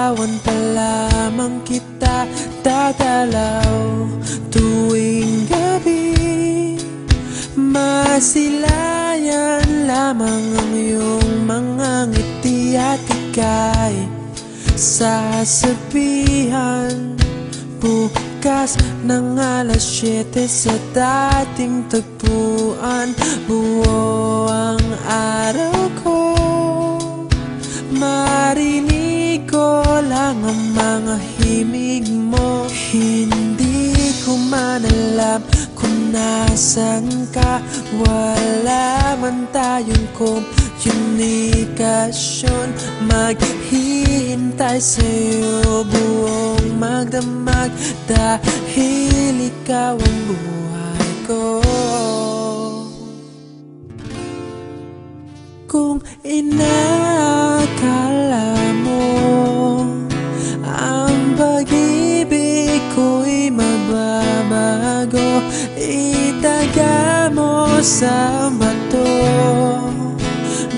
Nililigawan pa lamang kita dadalaw tuwing gabi. Masilayan lamang ang iyong mga ngiti at ika'y sasabihan bukas ng alas 7 sa dating tagpuan. Buo ang araw ko, marinig ko lang ang mga himig mo. Hindi ko man alam kung nasan ka, wala man tayong komunikasyon. Maghihintay sa'yo buong magdamag dahil ikaw ang buhay ko. Kung inakala mo ang pag-ibig ko'y mababago, itaga mo sa bato.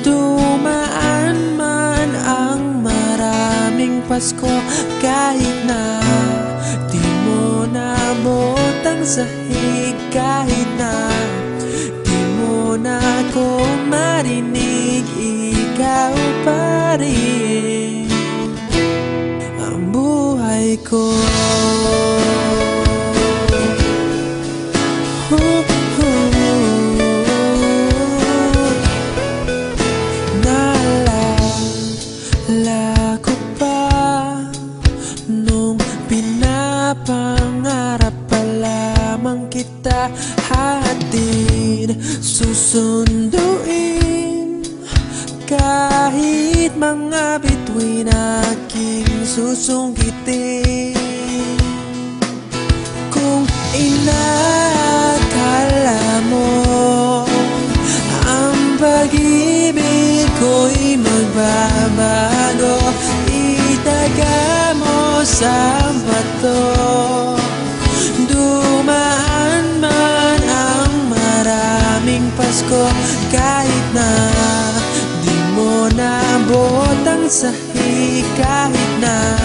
Dumaan man ang maraming Pasko, kahit na di mo naabot ang sahig, kahit na di mo na ako marinig, ikaw pa rin ang buhay ko. Naalala ko pa nung pinapangarap pa lamang kita, hatid susunduin kahit mga bituin aking susungkitin. Kung inakala mo ang pag-ibig ko'y magbabago, itaga mo sa bato. Dumaan man ang maraming Pasko, kahit na di mo naabot ang sahig, kahit na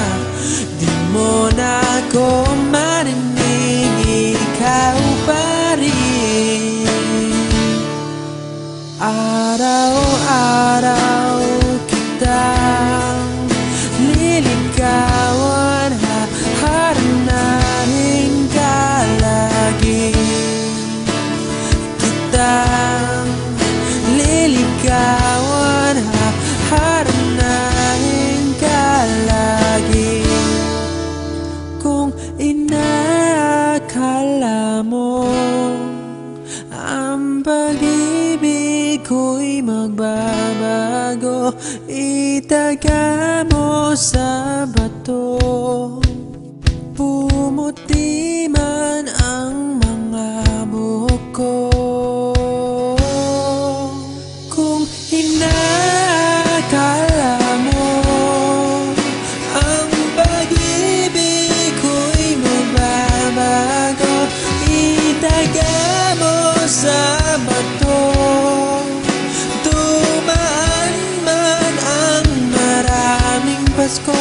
di mo na ako marinig, ikaw pa rin. Araw-araw kitang liligawan, haharanahin ka lagi. Kitang liligawan, haharanahin ka lagi. Kung inakala mo ang pag-ibig ko'y magbabago, itaga mo sa bato. Pumuti man ang mga buhok ko. Kung inakala mo ang pag-ibig ko'y magbabago, itaga mo sa bato. Dumaan man ang maraming Pasko,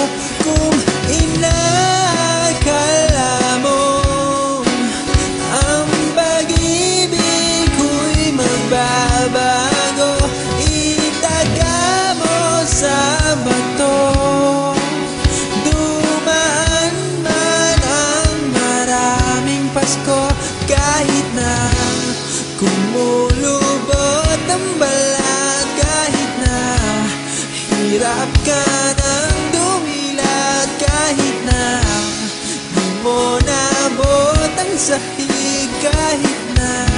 kung inakala mo ang pag-ibig ko'y magbabago, itaga mo sa bato. Dumaan man ang maraming Pasko, kahit na kumulubot ang balat, kahit na hirap ka ng dumilat, kahit na di mo naabot ang sahig, kahit na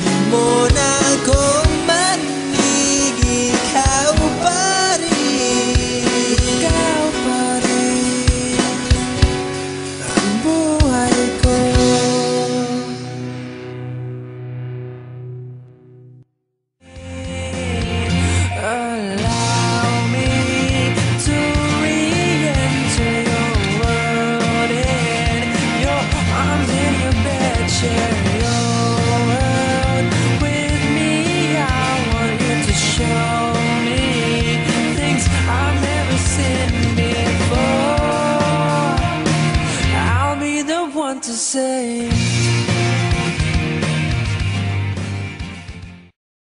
di mo na ako marinig, ikaw pa rin, ikaw pa rin ang buhay ko. Allow me to re-enter your world, in your arms, in your bed chair.